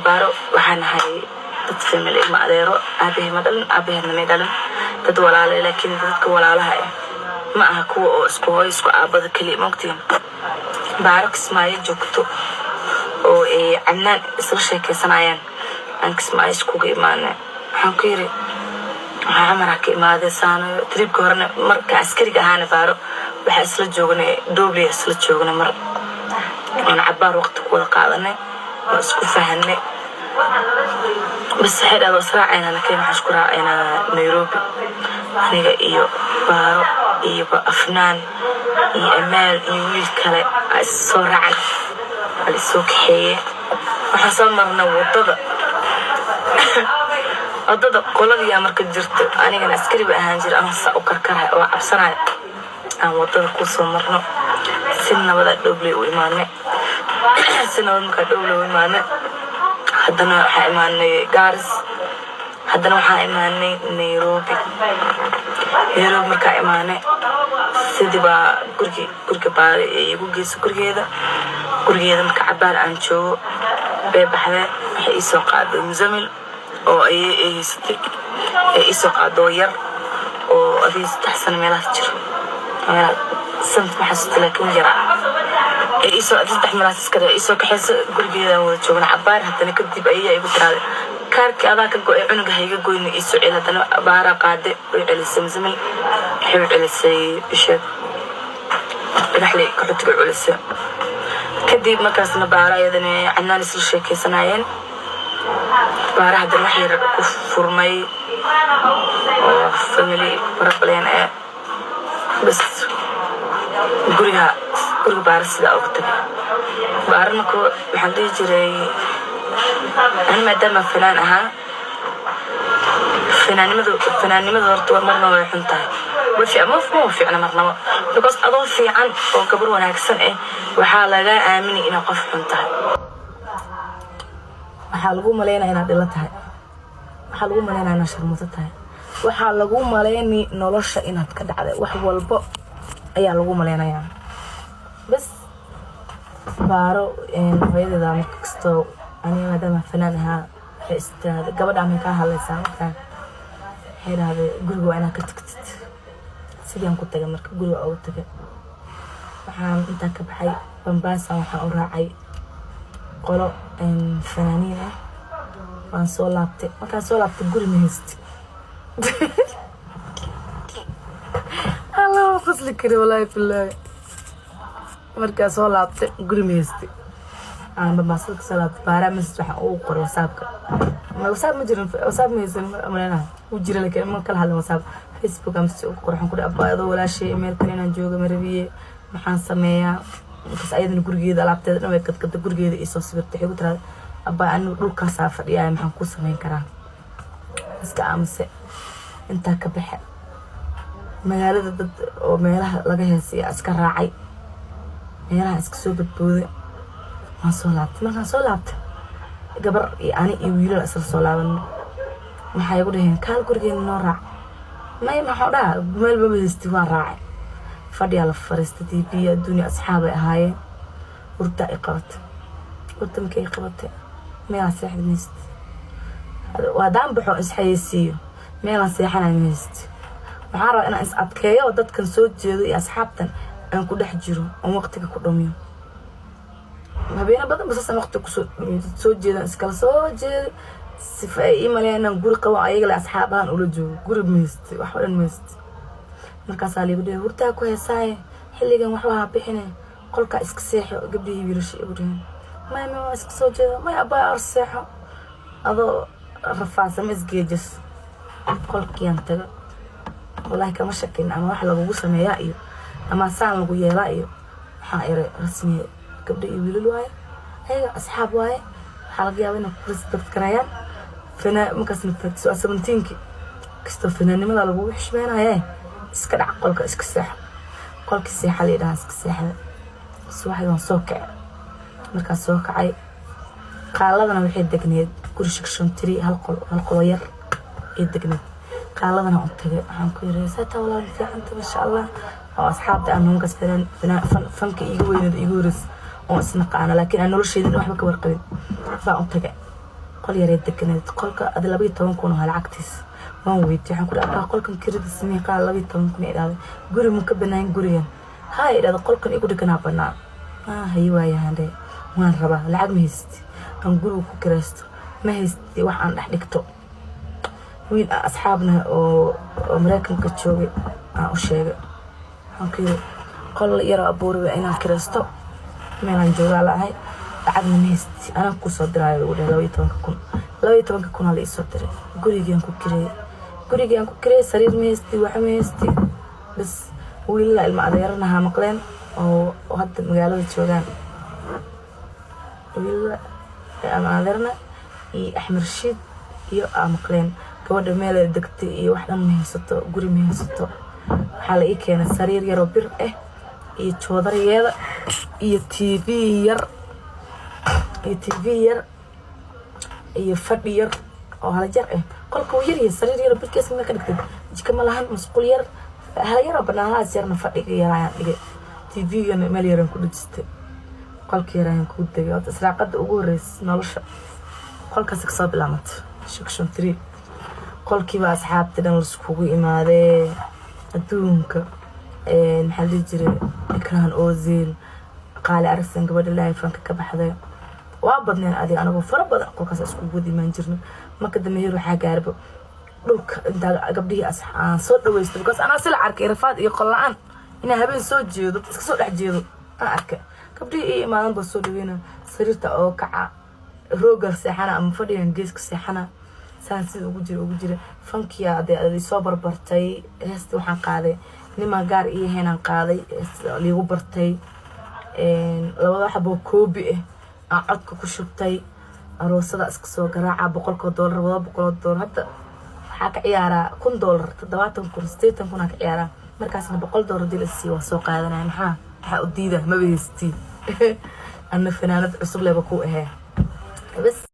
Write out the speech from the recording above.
baro waxaan ahay dad family ma adeero aabahay ma dhalin aabahayna ma dhalin dad walaalo laakiin dadka walaalaha ma aha kuwa oo isku hooy isku aabada kaliya moogtiin baro Kismaayo joogto oo annaan isla sheekaysanayaan aan Kismaayo isku imaanay waxaan ku yiri waxaa markaa imaadey saano tripka horena marka askariga ahaana baro waxa isla joognay doobli isla joognay mar aan cabaar waqti ku wada qaadanay oo isku fahanay bas xidhad wasraacayna laakiin waxa isku raacayna Nairobi aniga iyo baro iyo afnaan iyo amaal iyo wiil kale ay soo raacay ay soo kaxeeyay waxa soo marna wadada qoladii marka jirto aniga askari ba ahaan jir aan saa u karkarahay oo cabsanahay aan wadada ku soo marno sinabada doobli u imaanay sinabada marka doobli u imaanay haddana waxa imaanay Garis haddana waxa imaanay Nairobi marka imaanay sidii ba guriga baare igu geeso gurigeeda marka cabaar aan joogo bay baxday waxa ii soo qaaday Muzamil oo ay isoo qaado yar oo adiis taxsan meelaha jiro sant ma xasuusto laakiin yara isoo saddex meelaha iska isoo kaxayso gurigeeda wada joogna cabaar haddana kadib ayay igu tiraade kaarki adaa ka go'ay cunuga hayga goyna isoo ceel haddana baara qaade oo celisay Muzamil waxay celisay bisheed dhaxlay ka xutay celisay kadib markaasna baara ayadana annaan isla sheekaysanayeen baaraha dalxiir ku furmay oo family problem bas guriga baar sida ugu tagay baarna ko waxaan dhihi jiray aan maadaama fanaan ahaa fanaanimadu horta marna way xun tahay ma fiicna marnaba because adoo fiican oo gabar wanaagsan waxaa laga aaminay in qof xun tahay waxa lagu maleynaa inaad dhila tahay waxa lagu maleynaa inaad sharmuuto tahay waxa lagu maleynaa nolosha inaad ka dhacday wax walba ayaa lagu maleynayaa bas baro hooyadeeda markasto aniga maadaama fanaan ahaa istaad gabadha ma ka hadlaysaa marka xiraade guriga ana ka tagtid sidaan ku tagay marka guriga oo tagay waxaan inta ka baxay Bambaasa waxaan u raacay qolo fanaaniin waan soo laabtay markaan soo laabtay guri ma haysti Allah qosli kari wallahi billahi markaan soo laabtay guri ma haysti aan Bambaasa ka soo laabtay baara message waxa uu qoray WhatsApp ma jirin WhatsApp ma haysan amanana uu jira laakiin ma kala hadlan WhatsApp Facebook am soo qorxan ku dhabaado walaashay email kan inaan joogo marabiye maxaan sameeyaa markaas ayadana gurigeeda alaabteeda dhan way kadkada gurigeeda isoo sawirtay igu tiraad abba anu dhulkaas fadhiyaa maxaan ku sameyn karaa iska amse inta ka baxay magaalada dad oo meelaha laga heesay iska raacay meelaha iska soo badbooday waan soo laabtay markaan soo laabtay gabar iyo ani iyo wiilal isla soo laaban waxay igu dhaheen kaal gurigeena noo raac ma xodaa meel baba heesti waan raacay fadhiya la fariistay biyo dunia asxaabay ahaayeen urta ay qabatay urta markay qabatay meel seexdayst waa daan baxo isxaysiyo meel seexanayst waxaan rabaa inaan is adkeeyo dadkan soo jeedo iyo asxaabtan aan ku dhex jiro oo waqtiga ku dhumiyo habeena badan bas waqti ku soo jeedo iskala soo jeedo sifa ay iimayaan guri qabo ayaga la asxaabahan ula joogo guri meest wax wadan meest markaas aan liigu dhigay urta ku heesay xilligan wax waa bixinay qolka iska seexo gabdhihii wiilasha ugu dhigay ma iska soo jeedo ma abaa arseexo adoo rafaasama isgeejis qolkii aan tago wallahi kama shakin ama wax lagu sameeyaa iyo ama saan lagu yeelaa iyo waxaan iray rasmi gabdhihii wiilal waay ayaga asxaab waay waxa laga yaabaa inay ku respect karayaan fana markaasna fatso 17 kisto fanaanimada lagu xishmeenayaa iska dhac qolka iska seex qolka seexa leedahay iska seexda subaxdan soo kacay marka soo kacay qaaladana waxay degneed guri section 3 hal qol yar ee degneed qaaladana u tagay waxaan ku yiri saata walaal fiicanta insha Allah oo asxaabta aan uga fanka igu weynad igu ris oo isna qaana laakiin aan nolosheedii waxba ka warqabin baa u tagay qol yareed deganeed qolka ad 12 kun oo lacagtiis waan weydiiyay waxaan ku dhahay qolkan kirada samee qaal 12 kun ee guri mu ka banaan gurigan haa idada qolkan igu deganaa banaan hay waayahande waan rabaa lacag ma haysti aan guriga ku kiraysto ma haysti wax aan dhex dhigto wiil asxaabna oo Mareykanka joogay aan u sheegay halkii qol yar abuuray inaan kiraysto meelan joogaa lahay lacag ma haysti anaa ku soo diray u dhahay 12 kun la isoo diray gurigaan ku kiray sariir ma haysti wax ma haysti bas wiil ilma adeernaha maqleen oo hadda magaalada joogaan wiil ama adeerna iyo Axmed Rashid iyo maqleen gabadha meel degtay iyo wax dhan ma haysato guri ma haysato waxa la ii keenay sariir yar oo bir ah iyo joodariyeeda iyo TV yar iyo fadhi yar oo hala jar ah qolka uu yar sariir yar birkiis ma ka dhigtay jika ma lahan masquul yar hala yar banaanaas yarna fadhiga yaraan dhigay TV-ga meel yaran ku dhigtay qolka yaraan ku dagay oo israaqada ugu horeysay nolosha qolkaas ka soo bilaabmay section 3 qolkii baa asxaabta dhan la iskugu imaadee adduunka maxaa la jiray ekraan Ozil qaali arsan gabadha live-ka ka baxday waa badneen anigu fara badan qolkaas isku gudi maan jirno marka dameer waxa gaarbo dhulka inta gabdhii aan soo dhaweystay because ana sila arkay rafaad iyo qolaan ina habeen soo jeedo iska soo dhex jeedo aan arkay gabdhii imaadan ba soo dhaweena sariirta oo kaca roogar seexana ama fadhiyan geeska seexana saan sida ugu jira fankiya ay soo barbartay heesta waxaan qaaday nima gaar iyo heenan qaaday liigu bartay labada xabo koobi ah codka ku shubtay aroosada iska soo garaaca $100 $200 hadda waxa ka ciyaara $100 $70 kun $80 kun ka ciyaara markaasna $100 dil isii waa soo qaadanay waxa u diidaa ma beestii anna fanaanad cusub leba ku bas